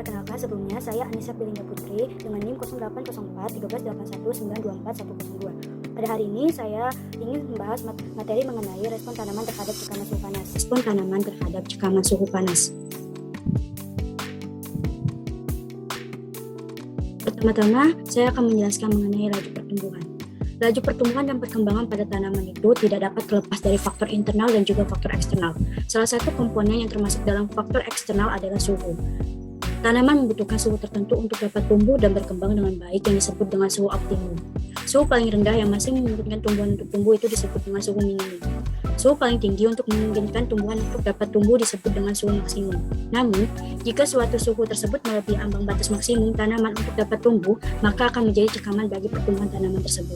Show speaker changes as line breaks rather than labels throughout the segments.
Perkenalkan, sebelumnya saya Anissa Belinda Putri dengan NIM 0804 1381 924 102. Pada hari ini saya ingin membahas materi mengenai respon tanaman terhadap cekaman suhu panas. Respon tanaman terhadap cekaman suhu panas. Pertama-tama, saya akan menjelaskan mengenai laju pertumbuhan. Laju pertumbuhan dan perkembangan pada tanaman itu tidak dapat terlepas dari faktor internal dan juga faktor eksternal. Salah satu komponen yang termasuk dalam faktor eksternal adalah suhu. Tanaman membutuhkan suhu tertentu untuk dapat tumbuh dan berkembang dengan baik yang disebut dengan suhu optimum. Suhu paling rendah yang masih memungkinkan tumbuhan untuk tumbuh itu disebut dengan suhu minimum. Suhu paling tinggi untuk memungkinkan tumbuhan untuk dapat tumbuh disebut dengan suhu maksimum. Namun, jika suatu suhu tersebut melebihi ambang batas maksimum tanaman untuk dapat tumbuh, maka akan menjadi cekaman bagi pertumbuhan tanaman tersebut.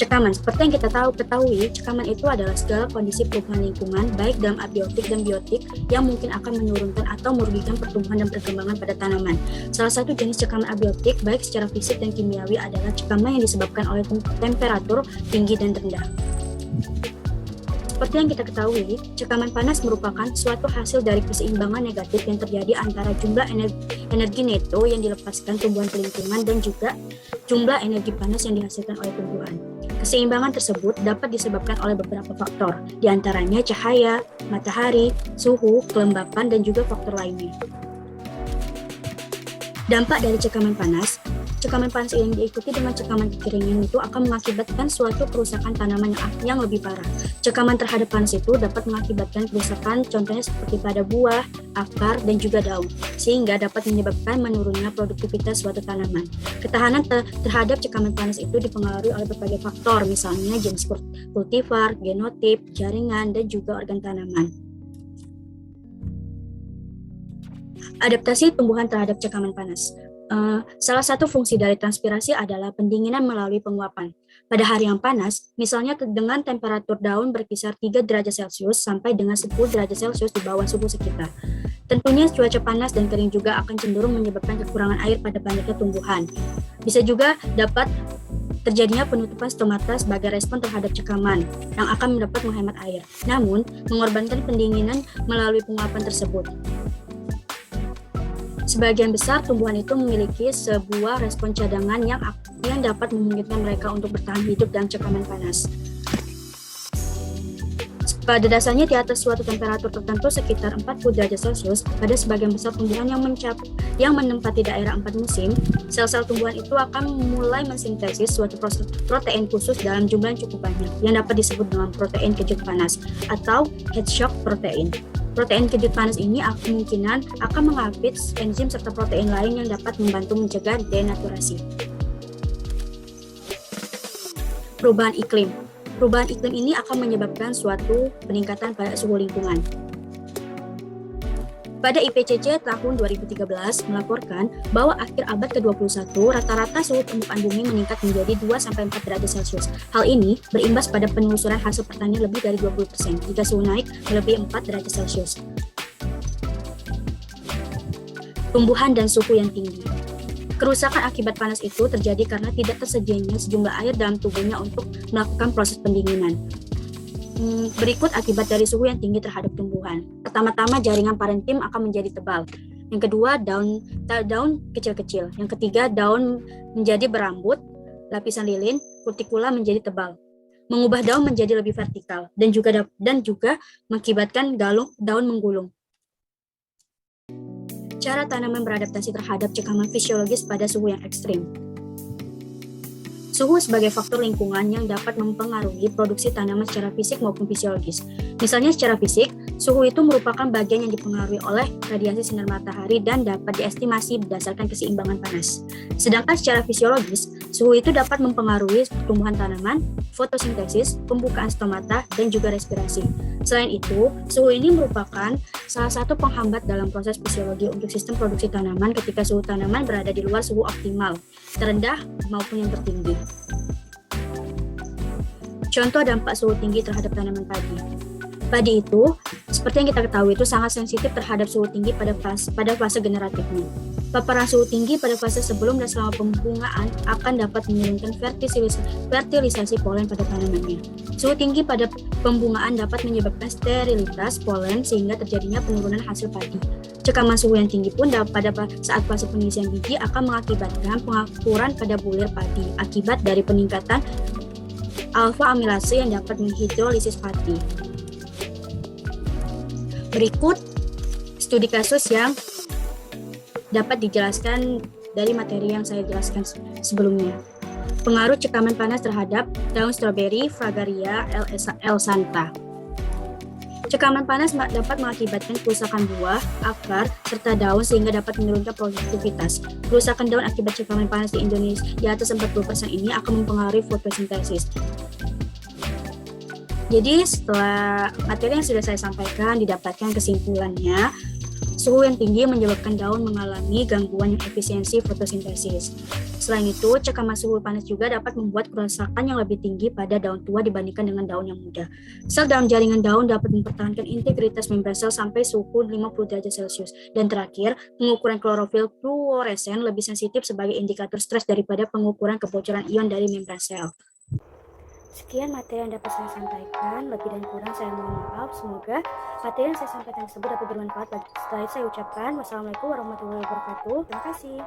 Cekaman, seperti yang kita ketahui, cekaman itu adalah segala kondisi perubahan lingkungan, baik dalam abiotik dan biotik, yang mungkin akan menurunkan atau merugikan pertumbuhan dan perkembangan pada tanaman. Salah satu jenis cekaman abiotik, baik secara fisik dan kimiawi, adalah cekaman yang disebabkan oleh temperatur tinggi dan rendah. Seperti yang kita ketahui, cekaman panas merupakan suatu hasil dari keseimbangan negatif yang terjadi antara jumlah energi neto yang dilepaskan tumbuhan ke lingkungan dan juga jumlah energi panas yang dihasilkan oleh tumbuhan. Keseimbangan tersebut dapat disebabkan oleh beberapa faktor, diantaranya cahaya, matahari, suhu, kelembapan, dan juga faktor lainnya. Dampak dari cekaman panas yang diikuti dengan cekaman kekeringan itu akan mengakibatkan suatu kerusakan tanaman yang lebih parah. Cekaman terhadap panas itu dapat mengakibatkan kerusakan contohnya seperti pada buah, akar, dan juga daun, sehingga dapat menyebabkan menurunnya produktivitas suatu tanaman. Ketahanan terhadap cekaman panas itu dipengaruhi oleh berbagai faktor, misalnya jenis kultivar, genotip, jaringan, dan juga organ tanaman. Adaptasi tumbuhan terhadap cekaman panas. Salah satu fungsi dari transpirasi adalah pendinginan melalui penguapan. Pada hari yang panas, misalnya dengan temperatur daun berkisar 3 derajat Celcius sampai dengan 10 derajat Celcius di bawah suhu sekitar. Tentunya cuaca panas dan kering juga akan cenderung menyebabkan kekurangan air pada banyaknya tumbuhan. Bisa juga dapat terjadinya penutupan stomata sebagai respon terhadap cekaman yang akan dapat menghemat air, namun mengorbankan pendinginan melalui penguapan tersebut. Sebagian besar tumbuhan itu memiliki sebuah respon cadangan yang dapat memungkinkan mereka untuk bertahan hidup dalam cekaman panas. Pada dasarnya di atas suatu temperatur tertentu sekitar 40 derajat Celcius, pada sebagian besar tumbuhan yang menempati daerah 4 musim, sel-sel tumbuhan itu akan mulai mensintesis suatu protein khusus dalam jumlah yang cukup banyak, yang dapat disebut dengan protein kejut panas atau heat shock protein. Protein kejut panas ini kemungkinan akan mengapit enzim serta protein lain yang dapat membantu mencegah denaturasi. Perubahan iklim. Perubahan iklim ini akan menyebabkan suatu peningkatan pada suhu lingkungan. Pada IPCC tahun 2013 melaporkan bahwa akhir abad ke-21 rata-rata suhu permukaan bumi meningkat menjadi 2-4 derajat Celcius. Hal ini berimbas pada penelusuran hasil pertanian lebih dari 20% jika suhu naik melebihi 4 derajat Celcius. Tumbuhan dan suhu yang tinggi. Kerusakan akibat panas itu terjadi karena tidak tersedianya sejumlah air dalam tubuhnya untuk melakukan proses pendinginan. Berikut akibat dari suhu yang tinggi terhadap tumbuhan. Pertama-tama, jaringan parenkim akan menjadi tebal. Yang kedua, daun kecil-kecil. Yang ketiga, daun menjadi berambut, lapisan lilin, kutikula menjadi tebal. Mengubah daun menjadi lebih vertikal dan juga mengakibatkan daun menggulung. Cara tanaman beradaptasi terhadap cekaman fisiologis pada suhu yang ekstrim. Suhu sebagai faktor lingkungan yang dapat mempengaruhi produksi tanaman secara fisik maupun fisiologis. Misalnya secara fisik, suhu itu merupakan bagian yang dipengaruhi oleh radiasi sinar matahari dan dapat diestimasi berdasarkan keseimbangan panas. Sedangkan secara fisiologis, suhu itu dapat mempengaruhi pertumbuhan tanaman, fotosintesis, pembukaan stomata, dan juga respirasi. Selain itu, suhu ini merupakan salah satu penghambat dalam proses fisiologi untuk sistem produksi tanaman ketika suhu tanaman berada di luar suhu optimal, terendah maupun yang tertinggi. Contoh dampak suhu tinggi terhadap tanaman padi. Padi itu, seperti yang kita ketahui, itu sangat sensitif terhadap suhu tinggi pada fase generatifnya. Paparan suhu tinggi pada fase sebelum dan selama pembungaan akan dapat menurunkan fertilisasi polen pada tanamannya. Suhu tinggi pada pembungaan dapat menyebabkan sterilitas polen sehingga terjadinya penurunan hasil padi. Cekaman suhu yang tinggi pun pada saat proses pengisian biji akan mengakibatkan pengakuran pada bulir padi akibat dari peningkatan alfa amilase yang dapat menghidrolisis padi. Berikut studi kasus yang dapat dijelaskan dari materi yang saya jelaskan sebelumnya. Pengaruh cekaman panas terhadap daun stroberi Fragaria elsanta. Cekaman panas dapat mengakibatkan kerusakan buah, akar, serta daun sehingga dapat menurunkan produktivitas. Kerusakan daun akibat cekaman panas di Indonesia di atas 40% ini akan mempengaruhi fotosintesis. Jadi setelah materi yang sudah saya sampaikan didapatkan kesimpulannya, suhu yang tinggi menyebabkan daun mengalami gangguan efisiensi fotosintesis. Selain itu, cekaman suhu panas juga dapat membuat kerusakan yang lebih tinggi pada daun tua dibandingkan dengan daun yang muda. Sel dalam jaringan daun dapat mempertahankan integritas membran sel sampai suhu 50 derajat Celcius. Dan terakhir, pengukuran klorofil fluoresen lebih sensitif sebagai indikator stres daripada pengukuran kebocoran ion dari membran sel. Sekian materi yang dapat saya sampaikan, lebih dan kurang saya mohon maaf. Semoga materi yang saya sampaikan tersebut dapat bermanfaat. Setelah itu saya ucapkan wassalamualaikum warahmatullahi wabarakatuh. Terima kasih.